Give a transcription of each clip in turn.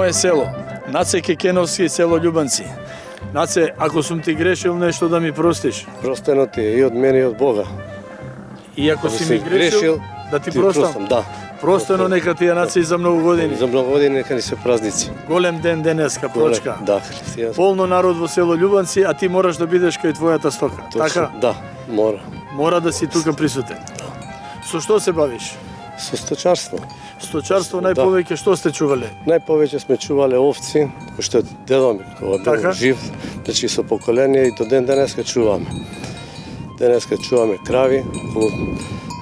мое село, Наце Кекеновски и село Љубанци. Наце, ако сум ти грешил нешто да ми простиш. Простено ти е и од мене и од Бога. И ако си ми грешил, да ти простам. Да. Простено нека ти е, Наце, и за многу години. За многу години нека ни се празници. Голем ден денеска, плочка. Да, христијански. Полно народ во село Љубанци, а ти мораш да бидеш кај твојата стока. Така? Да, мора. Мора да си тука присутен. Со што се бавиш? Со сточарство. Сточарство најповеќе што сте чувале? Најповеќе сме чувале овци, уште дедо ми кога бил жив, значи со поколенија и до ден денеска чуваме. Денеска чуваме крави, околу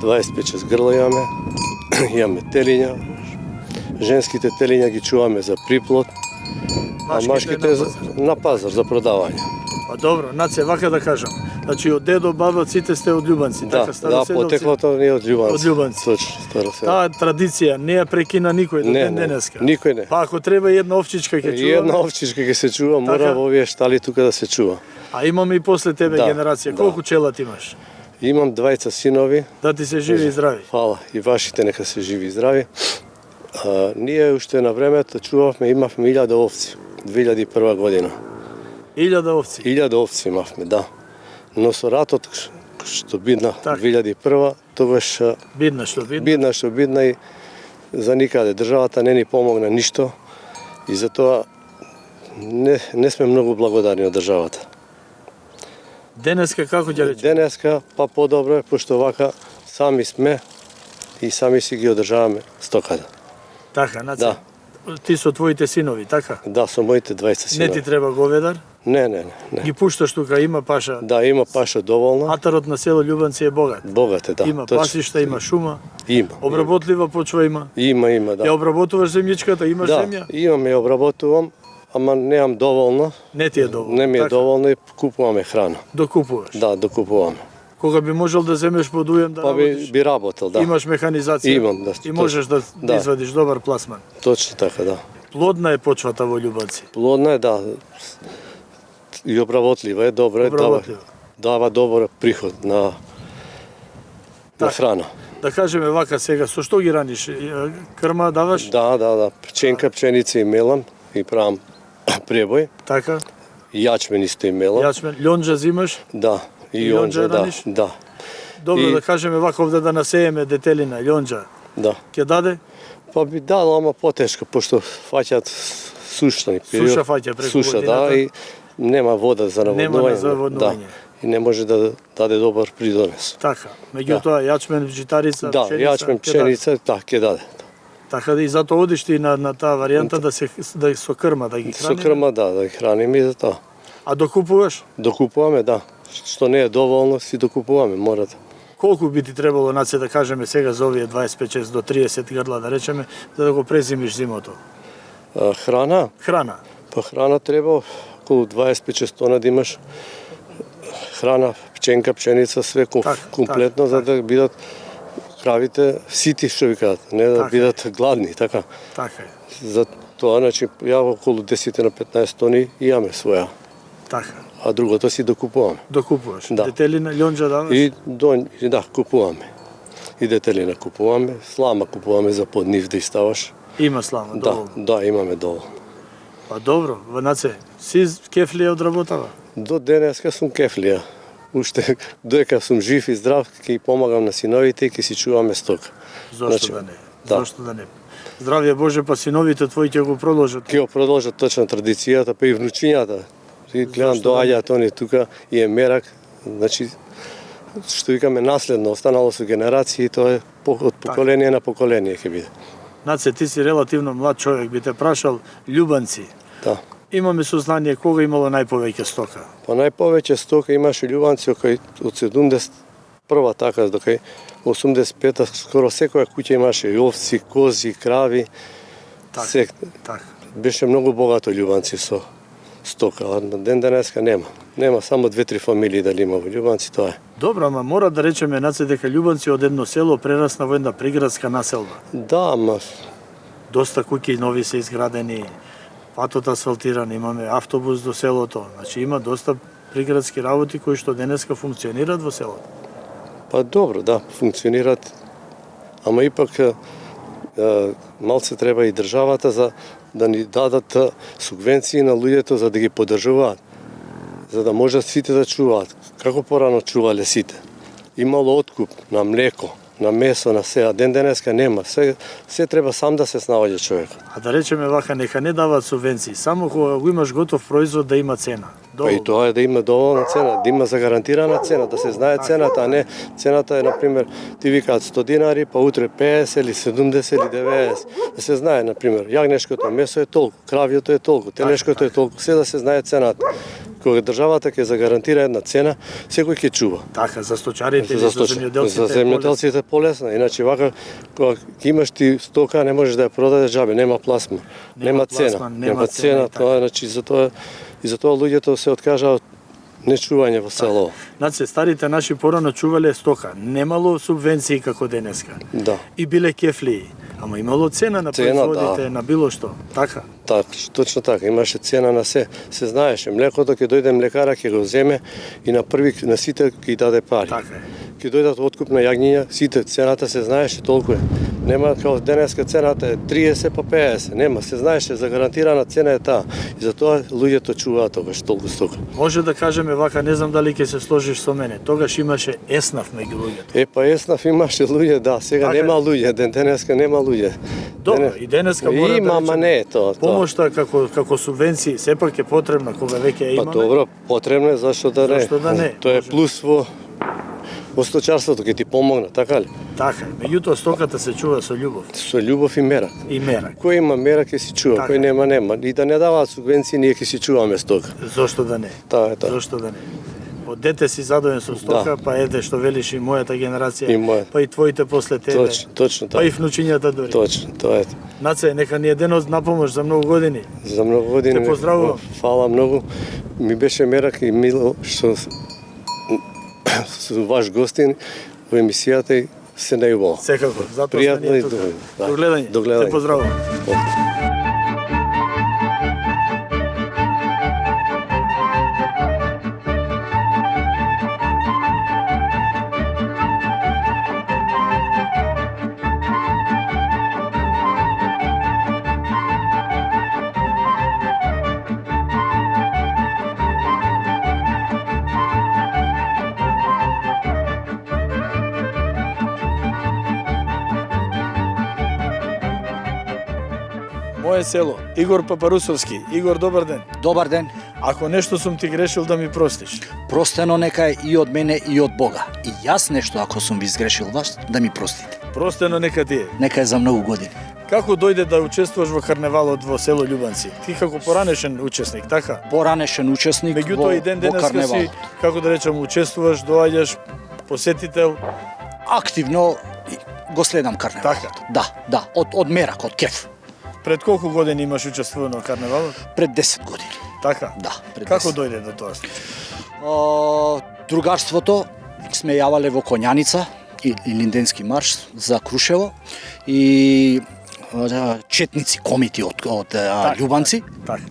25 грла имаме телиња, женските телиња ги чуваме за приплод, а машките на пазар за продавање. Па добро, Наце, вака да кажам. Значи од дедо, баба, сите сте од Љубанци, да, така староседовци. Да, потеклото не од Љубанци. Од Љубанци. Точно, староседовци. Таа традиција не ја прекина никој до ден денеска. Никој не. Па ако треба една овчичка ќе чува. Една овчичка ќе се чува, мора во овие штали тука да се чува. А имаме и после тебе генерација. Колку челат имаш? Имам двајца синови. Да ти се живи и здрави. Фала, и вашите нека се живи и здрави. Ние уште на времето чувавме, имавме 1000 овци, 2001 година. 1000 овци? 1000 овци имавме, да. Но со ратот што бидна 2001, тогаш бидна што бидна и за никаде државата не ни помогна ништо и затоа не сме многу благодарни од државата. Денеска како ќе рече? Денеска па подобро е, пошто вака сами сме и сами си ги одржаваме стоката. Така, Наце. Ти со твоите синови, така? Да, со моите 20 синови. Не ти треба говедар? Не. Ги пушташ тука, има паша? Да, има паша доволно. Атарот на село Љубанци е богат? Богат е, да. Има пасишта, има шума? Има. Обработлива почва има? Има, да. Ја обработуваш земјичката, имаш земја? Да, имам ја обработувам, ама немам доволно. Не ти е доволно? Не ми е доволно и купуваме храна. Докупуваш? Да, докупуваме. Кога би можел да земеш под ујем да работиш? Би работел, да. Имаш механизација? Имам, да. И можеш да извадиш добар пласман? Точно така, да. Плодна е почвата во Љубанци? Плодна е, да. И обработлива е, добра е, дава добар приход на храна. Да кажеме вака сега, со што ги раниш? Крма даваш? Да. Пченка, пченица и мелам и правам пребој. Така? Јачмен исто и мелам. Јачмен, лјонџа зимаш? Да, и лјонџа, да. Добро, да кажеме вака овде да насееме детелина, лјонџа. Да. Ќе даде? Па би дало, ама потешко, пошто фаќаат сушни период. Суша фаќа преку годината. Да, и нема вода за наводнување. Нема за наводнување. И не може да даде добар придонес. Така. Меѓутоа јачмен, житарица, пшеница. Да, јачмен, пшеница, ќе даде. Така да и затоа одиш ти на таа варијанта да со крма да ги храниш. Со крма, да ги храним и за тоа. А докупуваш? Докупуваме, да. Што не е доволно, си докупуваме, мора да. Колку би ти требало, Наце, да кажеме сега за овие 25 до 30 грла, да речеме, за да го презимиш зимото? Храна? Храна. Па храна треба околу 25 тона да имаш храна, пченка, пченица, све комплетно, за да бидат кравите сити, што ви кажат, не да бидат гладни, така. Така е. За тоа, значи, ја околу 10 на 15 тони имаме своја. Така. А другото си докупуваме. Докупуваш? Да. Детелина, лјонџа даваш? И да, купуваме. И детелина купуваме, слама купуваме за под нив да иставаш. Има слама, доволно? Да, имаме доволно. Па добро, Наце, си кефлија од работава? До денеска сум кефлија. Уште додека сум жив и здрав, ќе помагам на синовите и ќе си чуваме стока. Зошто да не? Зошто да не? Здравје Боже, па синовите твои ќе го продолжат? Ќе го продолжат точно традицијата, па и внучињата. И гледам доаѓаат они тука и е мерак, значи што викаме наследно, останало со генерации, тоа е од поколение на поколение ќе биде. Наце, ти си релативно млад човек, би те прашал Љубанци. Да. Имаме сознание кога имало најповеќе стока? Па најповеќе стока имаше Љубанци од 71-та така до кај 85-та, скоро секоја куќа имаше и овци, кози, крави. Така. Беше многу богато Љубанци со стока, а на ден денеска нема. Нема само 2-3 фамилии дали има во Љубанци, тоа е. Добро, ама мора да речеме, Наце, дека Љубанци од едно село прерасна во една приградска населба. Да, ама доста куќи нови се изградени, патот асфалтиран, имаме автобус до селото. Значи има доста приградски работи кои што денеска функционираат во селото. Па добро, да, функционираат. Ама ипак малце треба и државата за да ни дадат субвенции на луѓето за да ги поддржуваат, за да можат сите да чуваат. Како порано чувале сите. Имало откуп на млеко, на месо, на се, а ден денеска нема. Се треба сам да се снаоѓа човек. А да речеме вака, нека не дават субвенции, само кога го имаш готов производ да има цена. Па и тоа е да има доволна цена, да има загарантирана цена, да се знае цената, а не цената е, например, ти викаат 100 динари, па утре 50 или 70 или 90. Да се знае, например, јагнешкото месо е толку, кравјето е толку, телешкото е толку, се да се знае цената. Кога државата ќе загарантира една цена, секој ќе чува. Така, за сточарите или за земјоделците. За земјоделците полесно, иначе вака кога имаш ти стока не можеш да ја продадеш џабе, нема пласма, нема цена, нема цена, тоа значи затоа луѓето се откажаа од нечување во село. Значи, старите наши порано чувале стока. Немало субвенции како денеска. Да. И биле кефлии. Ама имало цена на производите, на било што. Така? Така, точно така. Имаше цена на се. Се знаеше, млекото ќе дојде млекара, ќе го земе и на први на сите ќе даде пари. Така е. Ќе дојдат откуп на јагниња, сите цената се знаеше, толку е. Нема како денеска цената е 30 па 50, нема, се знаеше, загарантирана цена е таа. И затоа луѓето чуваат тогаш толку стока. Може да кажеме вака, не знам дали ќе се сложиш со мене. Тогаш имаше еснав меѓу луѓето. Па еснав имаше луѓе, да, сега така, нема луѓе, денеска нема луѓе. Добро, и денеска мора има, ама не е тоа. Помошта како субвенции сепак е потребна кога веќе ја имаме. Па добро, потребно е, зашто да не. Зашто да не? Тоа е плюс во сточарството ќе ти помогна, така ли? Така, меѓутоа стоката се чува со љубов. Со љубов и мерак. И мерак. Кој има мерак ќе си чува, така. Кој нема нема. И да не даваат субвенции, ние ќе си чуваме стока. Зошто да не? Таа е таа. Зошто да не? Од дете си задовен со стока, па еде што велиш и мојата генерација, па и твоите после тебе. Точно така. Па и внучињата дори. Точно, тоа е. Наце, нека ни е денот на помош за многу години. За многу години. Те поздравувам. Фала многу. Ми беше мерак и мило што со ваш гостин во емисијата и се најубаво. Секако, затоа пријатно сме и тука. да. До гледање. Те поздравувам. Моје село, Игор Папарусовски. Игор, добар ден. Добар ден. Ако нешто сум ти грешил, да ми простиш. Простено нека е и од мене и од Бога. И јас нешто ако сум ви сгрешил вас, да ми простите. Простено нека ти е. Нека е за многу години. Како дојде да учествуваш во карневалот во село Љубанци? Ти како поранешен учесник, така? Поранешен учесник Меѓутоа и ден во денеска карневалот. си, како да речам, учествуваш, доаѓаш, посетител. Активно го следам карневалот. Така? Да, од мерак, од кеф. Пред колку години имаш учествувано во карневалот? Пред 10 години. Така? Да, пред Како 10. дојде до тоа случај? Другарството сме јавале во Коњаница и Линденски марш за Крушево и четници комити од Љубанци. Така.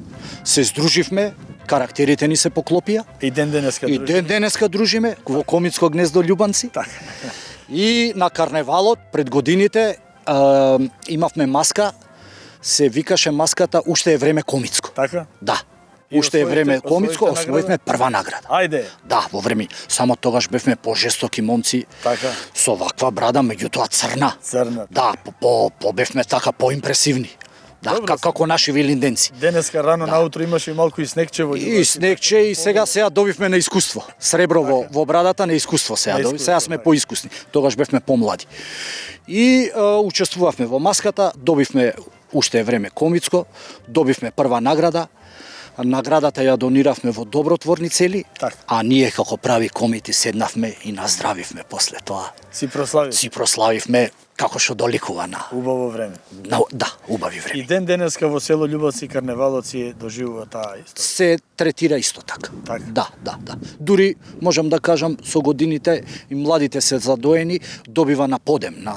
Се здруживме, карактерите ни се поклопија. И ден денеска И ден денеска дружиме во Комитско гнездо Љубанци. Така. И на карневалот пред годините имавме маска, се викаше маската Уште е време Комитско. Така? Да. И Уште е време Комитско, освоивте освоивме прва награда. Ајде. Да, во време. Само тогаш бевме пожестоки момци. Така. Со ваква брада, меѓутоа црна. Црна. Да, бевме така поимпресивни. Да, Добро, како наши вилинденци. Денеска рано наутро имаше и малку и снегче во И снегче и сега добивме на искуство. Сребро во брадата на искуство сега добив. Сега сме поискусни. Тогаш бевме помлади. И учествувавме во маската, добивме Уште е време Комитско, добивме прва награда. Наградата ја дониравме во добротворни цели, Так. а ние како прави комити седнавме и наздравивме после тоа. Си прослави. Си прославивме како што доликува на Убаво време. да, убави И време. ден денеска во село Љубовци карневалот си доживува таа исто. Се третира исто така. Така. Да. Дури можам да кажам со годините и младите се задоени добива на подем на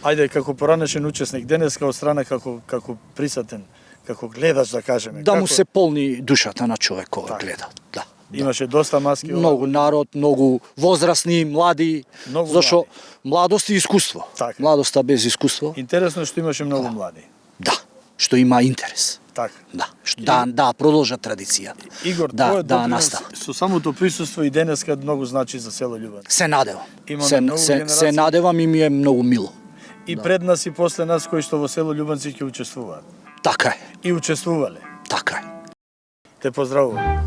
Ајде, како поранешен учесник, денеска од страна како присатен, како гледач да кажеме. да му како... се полни душата на човек кога Така. гледа. Да. Имаше доста маски. Многу народ, многу возрастни, млади, Многу зашо младост и искуство. Така. Младоста без искуство. Интересно е што имаше многу млади. Да. што има интерес. Така. Да, да продолжат традицијата. Игор, да, твојот да допринос настават. со самото присуство и денеска многу значи за село Љубан. Се надевам. Имаме многу се генерации. надевам и ми е многу мило. И пред нас и после нас кои што во село Љубанци ќе учествуваат. Така е, И учествувале. така е. Те поздравувам.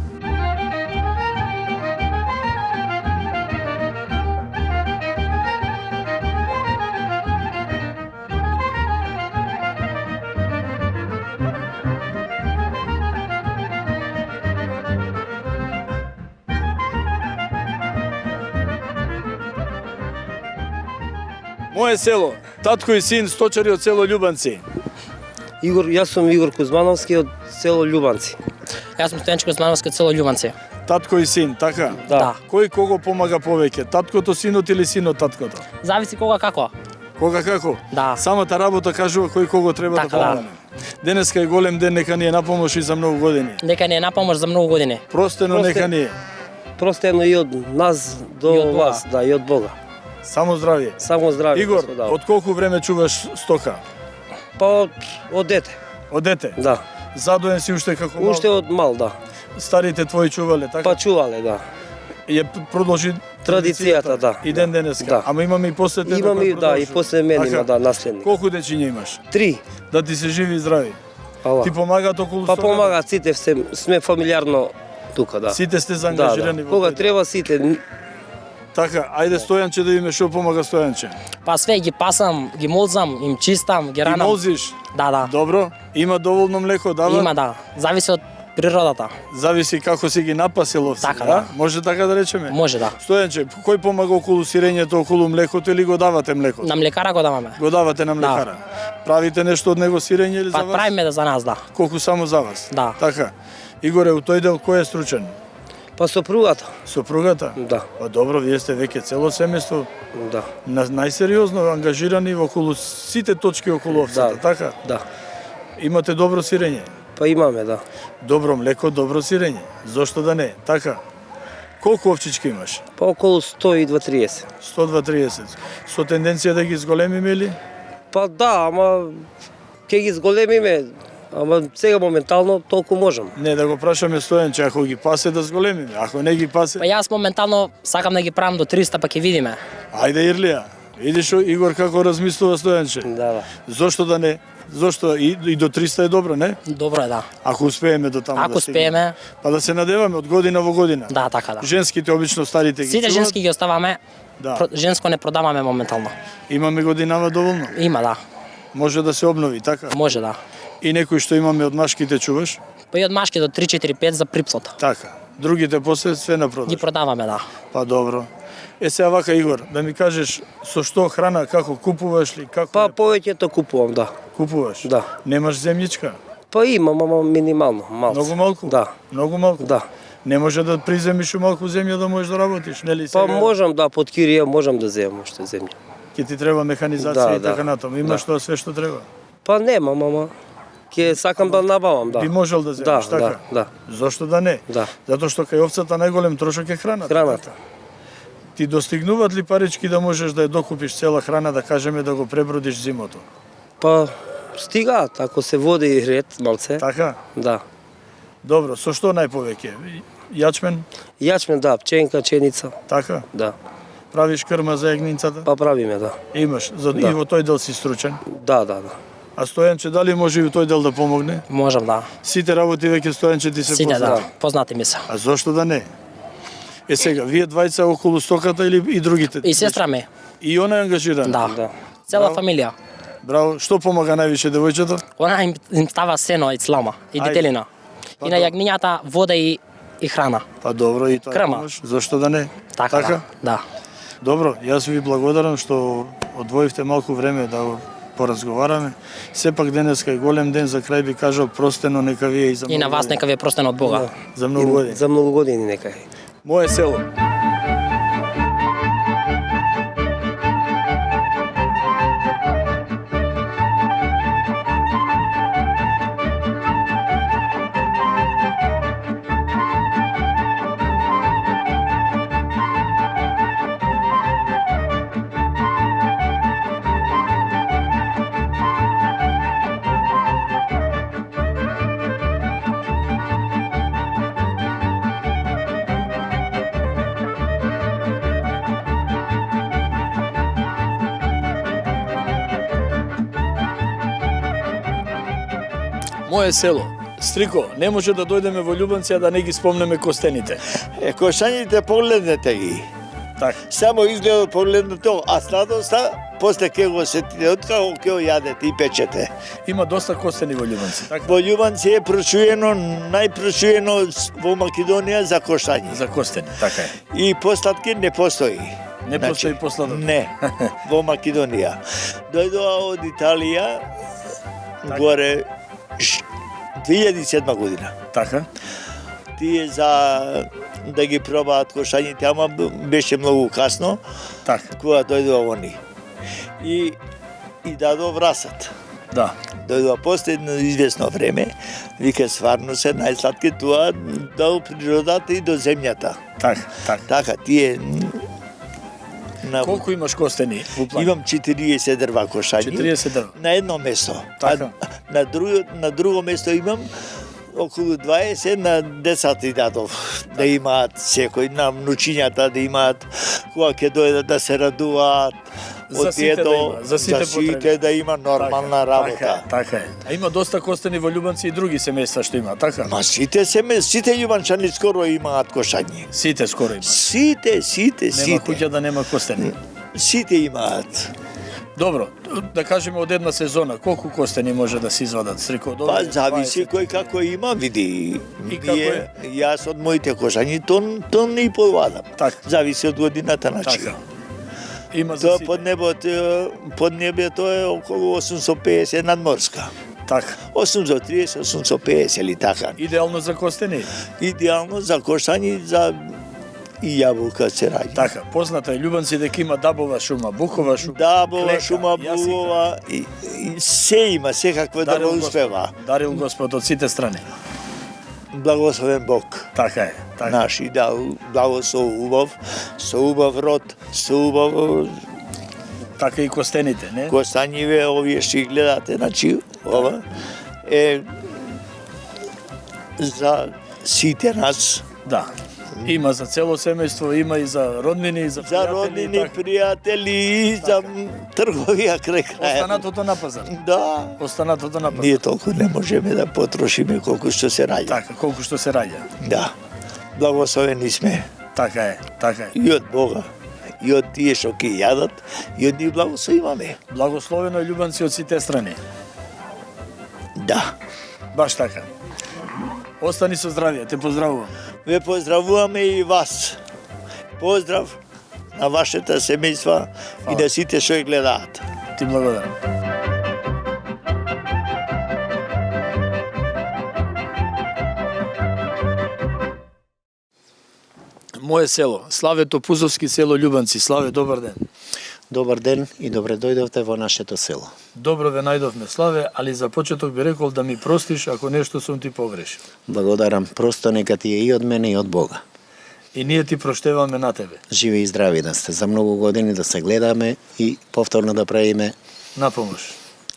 Моje село, татко и син сточари од село Љубанци. Игор, јас сум Игор Кузмановски од село Љубанци. Јас сум Стојанче Кузмановски од село Љубанци. Татко и син, така? Да. Кој кого помага повеќе? Таткото синот или синот таткото? Зависи кога како. Кога како? Да. Самата работа кажува кој кого треба да Така, да. помогне. Денеска е голем ден, нека ни е на помош и за многу години. Нека ни е на помош за многу години. Простено нека ни е. Простено и од нас до И од Бога. вас, да, и од Бога. Само здравје. Само здравје. Игор, господа. од колку време чуваш стока? Па од дете. Од дете? Да. Задоен си уште како мал? Уште од мал, да. Старите твои чувале, така? Па чувале, да. Ја продолжи Традицијата, да. И ден денеска. Да. Ама имаме и после тебе Имам кој и да, и продолжува. после мене Така. има да наследник. Колку дечиња имаш? 3. Да ти се живи и здрави. Ала. Ти помагаат околу Па стоката? помагаат сите, сме фамилиарно тука, да. Сите сте Да, заангажирани да. во Кога тој дел. треба сите. Така, ајде Стојанче да име што помага Стојанче. Па све ги пасам, ги молзам, им чистам, ги И ранам. молзиш. Да, да. Добро, има доволно млеко дава. Има, да. Зависи од природата. Зависи како си ги напасил овци, Така, да. Може така да речеме? Може, да. Стојанче, кој помага околу сирењето, околу млекото или го давате млекото? На млекара го даваме. Го давате на млекара. Правите нешто од него сирење или Па за вас? правиме да за нас, да. Колку само за вас? Да. Така. Игоре, у тој дел кој е стручен? Па сопругата. Сопругата? Да, Па добро, вие сте веќе цело семејство да. најсериозно ангажирани околу сите точки околу овцата, Да. така? Да. Имате добро сирење. Па имаме, да. Добро млеко, добро сирење. Зошто да не? Така. Колку овчички имаш? Па околу 120-30. 120-30. Со тенденција да ги зголемиме или? Па да, ама ќе ги зголемиме, ама сега моментално толку можам. Не, да го прашаме Стојанче, ако ги пасе да зголемиме, ако не ги пасе, Па јас моментално сакам да ги правам до 300, па ќе видиме. ајде Ирлија. Видиш Игор како размислува Стојанче. Да, да. Зошто да не? Зошто и до 300 е добро, не? Добро е, да. Ако успееме до таму Ако да стигнеме. успееме, Па да се надеваме од година во година. да, така да. Женските обично старите ги Сите чуваат. женски ги оставаме, Да. женско не продаваме моментално. Имаме годинава доволно. Има, да. Може да се обнови, така? Може, да. И некои што имаме од машките чуваш? Па и од машки до 3-4-5 за припсот. Така. Другите после све на продаж. Ги продаваме, да. Па добро. Сега вака Игор, да ми кажеш со што храна, како купуваш ли, како Па повеќето купувам, да. купуваш? Да. Немаш земјичка? Па имам, ама минимално, малку. Многу малку? Да. Многу малку? Да. Не може да приземиш у малку земја да можеш да работиш, нели? Па можам да под кирија можам да земам уште земја. Ќе ти треба механизација Да, и така да. натаму. Имаш Да. тоа све што треба. Па немам, ама ќе сакам да набавам, да. Би можел да земеш, Да, така? да, Зошто да не? да. Затоа што кај овцата најголем трошок е храната. Храната. Ти достигнуваат ли парички да можеш да ја докупиш цела храна, да кажеме да го пребродиш зимото? Па стигаат, ако се води ред малце. Така? Да. Добро, со што најповеќе? Јачмен? Јачмен, да, пченка, ченица, Така? да. Правиш крма за егнинцата? Па правиме, да. Имаш, и Да. во тој дел си стручен. Да, да, да. А Стојанче дали може и во тој дел да помогне? Можам, да. Сите работи веќе Стојанче ти се Сите, да. познава. Познати ми се. А зошто да не? Сега, вие двајца околу стоката или и другите? И сестра ми. И она е ангажирана? Да. Да. Цела Браво. фамилија. Браво. Што помага највише девојчето? Она им става сено и слама и Ајде. детелина. Па И на добро. јагнињата вода и храна. Па добро и тоа. Крма. помаш. Зошто да не? Така, да. Да. Добро, јас ви благодарам што одвоивте малку време да го поразговараме. Сепак денеска е голем ден, за крај би кажал простено нека ви е и за И на многу вас години. нека ви е простено од Бога. За многу години. За многу години нека е. Моје село. Мое село. Стрико, не може да дојдеме во Љубанци а да не ги спомнеме костените. Кошањите погледнете ги. Така. Само изгледот погледнете, а сладоста после ќе го сетите откако ќе го јадете и печете. Има доста костени во Љубанци, така? Во Љубанци е прочуено, најпрочуено во Македонија за кошање. За костени, така е. И посладки не постои. Не постои посладок. Не, во Македонија. Дојдоа од Италија, горе 2007 година. Така. Тие за да ги пробаат кошањите, ама беше многу касно, Така. кога дојдоа они. И дадо врасат. Да. Дојдоа последно известно време, вика стварно се најсладки тоа до природата и до земјата. Така, така. Така, тие на Колку имаш костени во план? имам 40 дрва кошањи. 40 дрва. На едно место. Така. А на друго место имам околу 20 на децата и дадов да имаат секој, на внучињата да имаат, кога ќе дојдат да се радуваат, За сите да има, за сите потреби. да има нормална работа. Така е. А има доста костени во Љубанци и други семејства што има, така? Ма сите љубанчани скоро имаат кошањи. Сите скоро има. Сите. Нема куќа да нема костени. Сите имаат. Добро, да кажеме од една сезона, колку костени може да се извадат? Стрико, добро, Па зависи 20. кој како има, види. И како е? Јас од моите кошањи тон и повадам. Така. Зависи од годината на Така. чија. Има за Тоа сите. под небето е околу 850 надморска. Така. 830, 850 или така. Идеално за костени. Идеално за кошање, за и јаболка се раѓа. Така, позната е Љубанци дека има дабова шума, бухова шума. Дабова клека, шума, јасика. бувова, и се има, секакво да Дарил го Господ. успева. Дарил Господ од сите страни. Благословен Бог. Така е. Така. Наш и да благо со убав род, со убав Така и костените, не? костањиве, овие што ги гледате, значи ова е за сите нас, Да. Има за цело семејство, има и за роднини, и за за пријатели, роднини, така. пријатели и за трговија крај крај. Останатото на пазар. Да, Останатото на пазар. ние толку не можеме да потрошиме колку што се раѓа. Така, колку што се раѓа. Да. Благословени сме Така е, така е. и од Бога, и од тие што ќе јадат, и од нив благослов имаме. Благословено е Љубанци од сите страни. Да. Баш така. Остани со здравје, те поздравувам. Ве поздравуваме и вас. Поздрав на вашите семејства и на сите што ја гледаат. Ти благодарам. Мое село, Славе Топузовски, село Љубанци. Славе, добар ден. Добар ден и добре дојдовте во нашето село. Добро ве најдовме, Славе, али за почеток би рекол да ми простиш ако нешто сум ти погрешил. Благодарам, просто нека ти е и од мене и од Бога. И ние ти проштеваме на тебе. Живи и здрави да сте, за многу години да се гледаме и повторно да правиме На помош.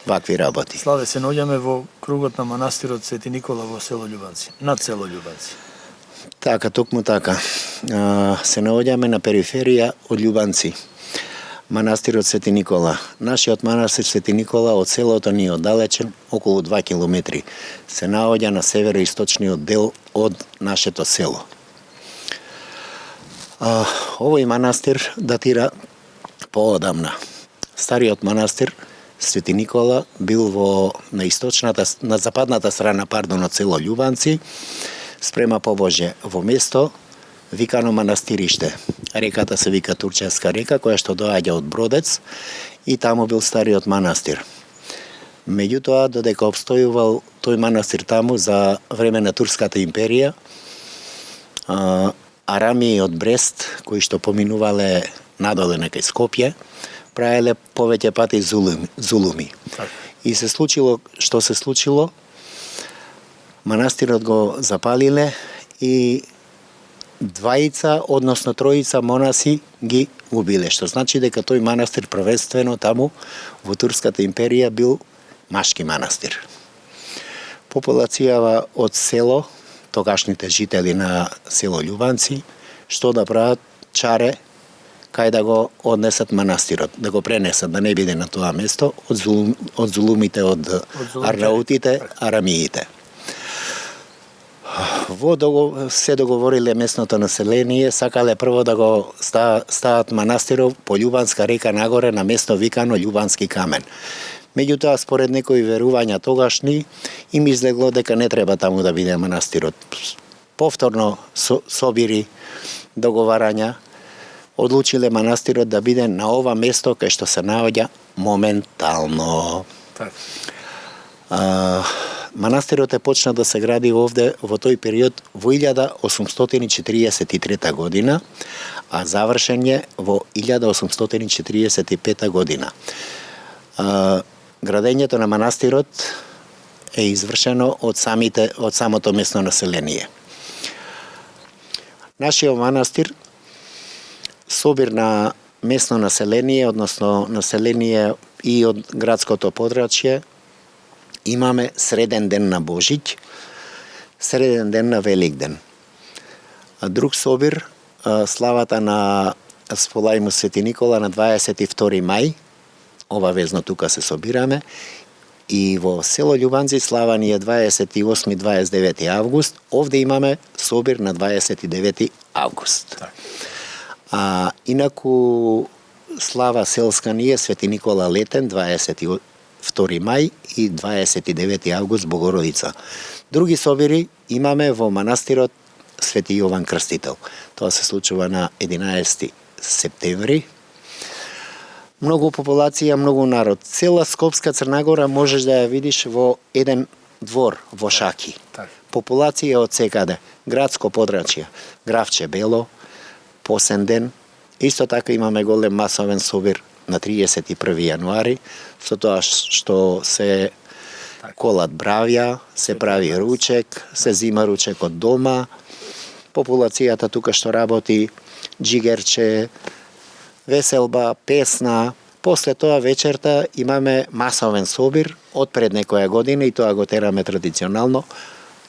вакви работи. Славе, се наоѓаме во кругот на манастирот Свети Никола во село Љубанци. Над село Љубанци. Така, токму така. Се наоѓаме на периферија од Љубанци. Манастирот Свети Никола. Нашиот манастир Свети Никола од селото ни е оддалечен околу 2 километри. Се наоѓа на североисточниот дел од нашето село. Овој манастир датира поодамна. Стариот манастир Свети Никола бил на западната страна, од село Љубанци, спрема побоже во место викано Манастириште. Реката се вика Турчевска река, која што доаѓа од Бродец, и таму бил стариот манастир. Меѓутоа, додека обстојувал тој манастир таму за време на Турската империја, арамии од Брест, кои што поминувале надоле некај Скопје, правеле повеќе пати зулуми. И се случило што се случило, манастирот го запалиле и двајца, односно тројца монаси ги убиле, што значи дека тој манастир првенствено таму во Турската империја бил машки манастир. Популацијава од село, тогашните жители на село Љубанци, што да прават, чаре кај да го однесат манастирот, да го пренесат, да не биде на тоа место од зулумите, од арнаутите, арамиите. Се договориле местното население, сакале прво да го стават манастиров по Љубанска река нагоре на место викано Љубански камен. Меѓутоа, според некои верувања тогашни, им излегло дека не треба таму да биде манастирот. Повторно собири, договарања, одлучиле манастирот да биде на ова место кај што се наоѓа моментално. Манастирот е почна да се гради овде во тој период во 1843 година, а завршен е во 1845 година. Градењето на манастирот е извршено од самото местно население. Нашиот манастир, собир на местно население, односно население и од градското подрачје, имаме среден ден на Божиќ, среден ден на Великден. Друг собир, славата на Сполајму Свети Никола на 22 мај, обавезно тука се собираме, и во село Љубанци слава ни е 28-29 август, овде имаме собир на 29 август. Инаку слава селска ни е Свети Никола Летен, 22 мај и 29 август Богородица. Други собири имаме во манастирот Свети Јован Крстител. Тоа се случува на 11 септември. Многу популација, многу народ. Цела Скопска Црнагора можеш да ја видиш во еден двор во Шаки. Популација од секаде. Градско подрачје, Гравче Бело, Посенден. Исто така имаме голем масовен собир на 31 јануари, со тоа што се колат бравја, се прави ручек, се зима ручек од дома. Популацијата тука што работи, джигерче, веселба, песна. После тоа вечерта имаме масовен собир од пред некоја година и тоа го тераме традиционално,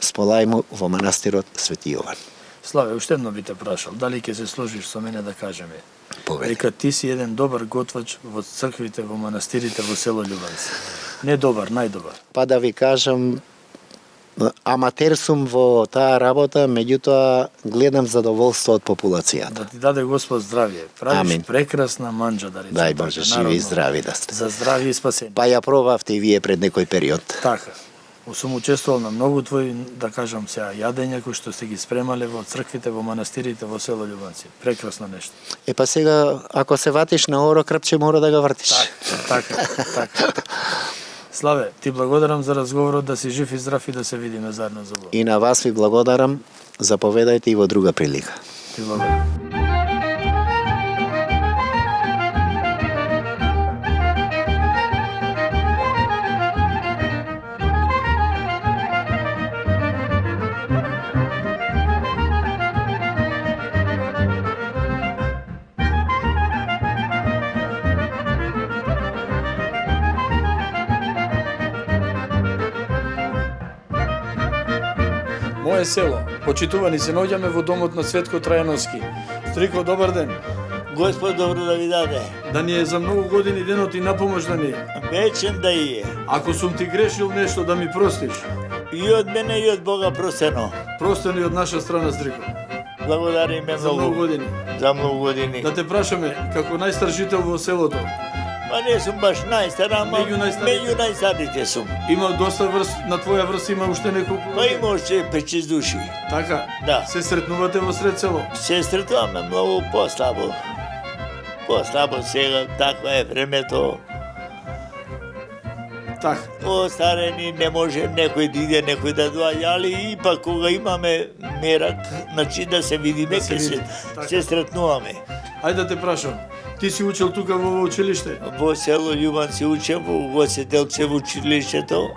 Сполајму во манастирот Свети Јован. Славе, уште едно би те прашал, дали ќе се сложиш со мене да кажеме? Повеќе. Дека ти си еден добар готвач во црквите, во манастирите во село Љубанци. Не добар, најдобар. Па да ви кажам, аматер сум во таа работа, меѓутоа гледам задоволство од популацијата. Да ти даде Господ здравје. Правиш Амин. Прекрасна манџа, да речем. Дај Боже, живи и здрави да сте. За здравје и спасение. Па ја пробавте и вие пред некој период. Така. Сум учествувал на многу твои, да кажам сега, јадења кои што сте ги спремале во црквите, во манастирите, во село Љубанци. Прекрасно нешто. Па сега, ако се ватиш на оро крпче, мора да го вртиш. Така. Славе, ти благодарам за разговорот, да си жив и здрав и да се видиме заедно за Бог. И на вас ви благодарам, заповедајте и во друга прилика. Ти благодарам. Моје село, почитувани, се наоѓаме во домот на Цветко Трајановски. Стрико, добар ден. Господ добро да ви даде. Да ни е за многу години денот и напомош да ни е. Вечен да и е. Ако сум ти грешил нешто, да ми простиш. И од мене и од Бога простено. Простен и од наша страна, Стрико. Благодариме За многу многу. години. За многу години. Да те прашаме, како најстар жител во селото, Па не сум баш најстар, ама Меѓу најстарите. меѓу најстарите сум. има доста врст, на твоја врст има уште неколку. Па има още 5-6 души. Така? Да. Се сретнувате во сред село? Се сретуваме многу послабо. Послабо сега, такво е времето. Така. Остарени, не може некој да иде, некој да доаѓа, али ипак кога имаме мерак, значи да се видиме, Да се ќе се, види, така. се сретнуваме. Ајде да те прашам. Ти си учил тука во училиште? Во село Љубанци учев, во Гоце Делчево училиштето.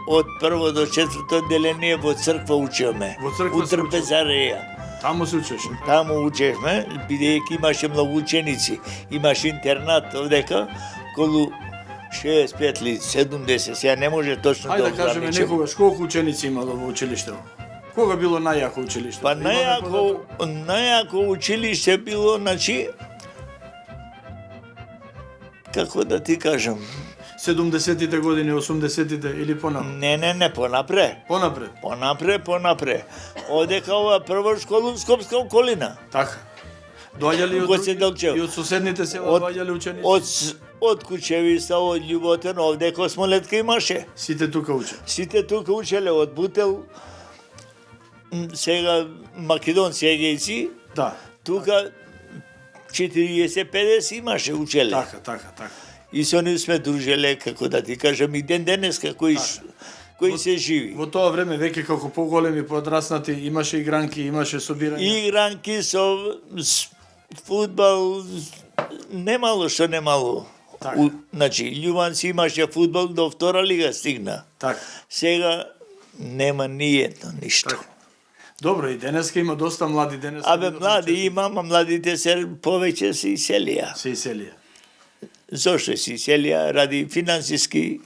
Од прво до четврто деление во црква учевме. Во црква У се трпезареја. Таму се учеше. Таму учевме, бидејќи имаше многу ученици. Имаше интернат овдека, колу 65 или 70, сега не може точно Ајде да да кажеме ограничам. некогаш колку ученици имало во училиштето? Кога било најако училиште? Па Имаме најако училиште било, значи, како да ти кажам, 70-тите години, 80-тите или понапред? не, понапре. Понапред. Понапре. Одека ова прва школа у Скопска околина. Така. Доаѓали од Гоце други- Делчев. и од соседните села доаѓали ученици. Од Кучевица, од Љуботен, овде Космолетка имаше. Сите тука уче. Сите тука учеле од Бутел, сега македонци егејци, Да. тука 40-50 имаше учеле. Така. И со нив сме дружеле, како да ти кажам, и ден денеска кои се живи. Во тоа време веќе како поголеми, подраснати, имаше игранки, имаше собирање. Игранки со фудбал, немало што немало. Така. Значи, Љубанци имаше фудбал до втора лига стигна. Така. Сега нема ниедно ништо. Така. Добро, и денеска има доста млади денеска. Абе, млади имам, а младите се повеќе се иселија. се иселија. Зошто се иселија? Ради финансиски,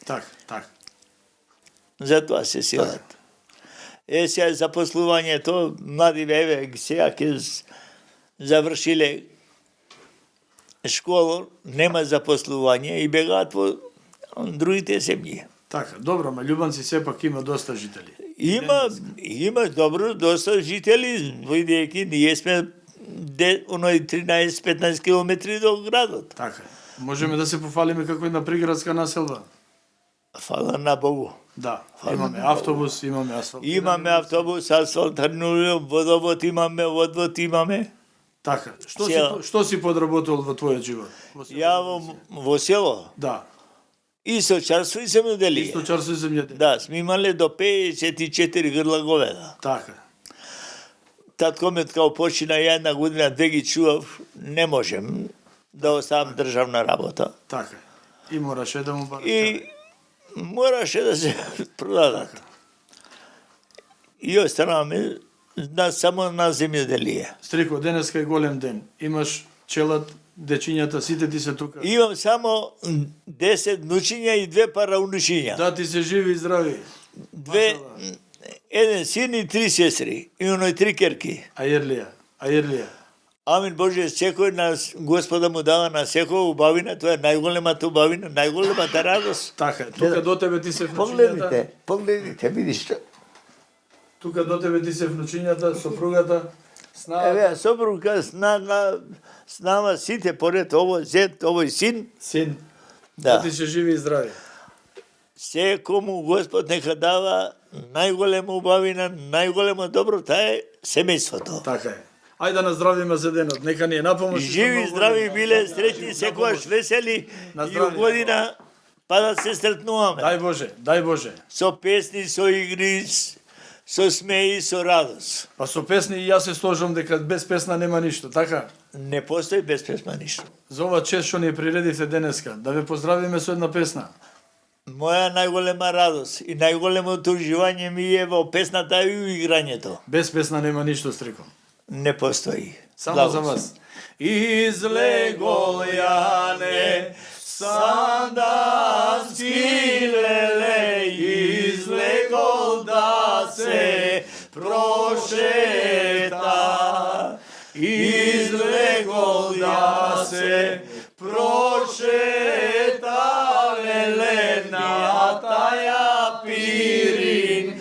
Така. затоа се селат. Сега запослувањето, млади еве сега ќе завршиле школа, нема запослување и бегаат во другите земји. Така, добро, ма Љубанци сепак има доста жители. Има добро доста жители, бидејќи ние сме оној 13-15 километри до градот. Така. Можеме да се пофалиме како една приградска населба. Фала на Богу. Да, имаме автобус, имаме асфалт. Имаме автобус, асфалтирано, водовод имаме, одвод имаме. Така. Сега- Што си подработувал во твојот живот? Ја во село, Да. и сочарство и земјоделие. Источарство и земјоделие. Да, сме имале до 54 грла говеда. Така. Татко ми као почина една година, две ги чував, не можем да оставам државна работа. Така. И мораше да му бараш. И мораше да се продадат. И останаваме само на земјоделие. Стрико, денеска е голем ден. Имаш челат, дечињата, сите ти се тука. Имам само 10 внучиња и 2 параунушиња. Да, ти се живи и здрави. Еден син и 3 сестри. И оној 3 керки. Ајрлија. Амин Боже, секој на Господа му дава на секој убавина, тоа е најголемата убавина, најголемата радост. Така е. Тука до тебе ти се внучињата. Погледнете, видиш. Тука до тебе ти се внучињата, сопругата, снаата. Еве, сопруга, снама сите поред овој зет, овој син. Син. Да. Ти се живи и здрави. Секому Господ нека дава најголема убавина, најголемо добро, таа е семејството. Така е. Ајде да наздравиме за денот. Нека ни е напомош. Живи, здрави биле, среќни, секогаш весели и у година па да се сретнуваме. Дај Боже. Со песни, со игри, со смеи, со радост. Па со песни и јас се сложам дека без песна нема ништо, така? Не постои без песна ништо. За ова чест што ни приредивте денеска, да ве поздравиме со една песна. Моја најголема радост и најголемото уживање ми е во песната и у играњето. Без песна нема ништо, Стрико. Не постои. Само за вас. Излегол јане, сандански леле, излегол да се прошета. Излегол да се прошета, леле, на таја Пирин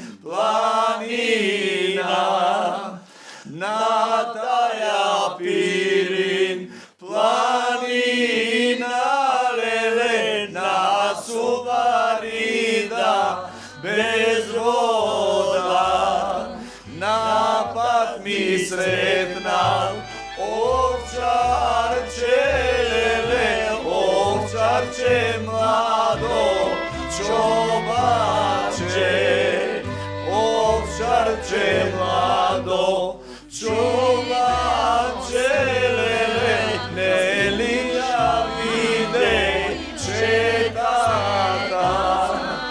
планина. На таја Пирин планина, леле, на Суварида без вода. На пат ми сретнал овчарче, леле, овчарче младо, чобаче, овчарче младо, чубаче, леле, не ли ја виде четата.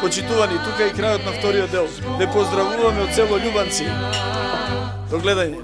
Почитувани, тука е крајот на вториот дел. Ве поздравуваме од село Љубанци. До гледање.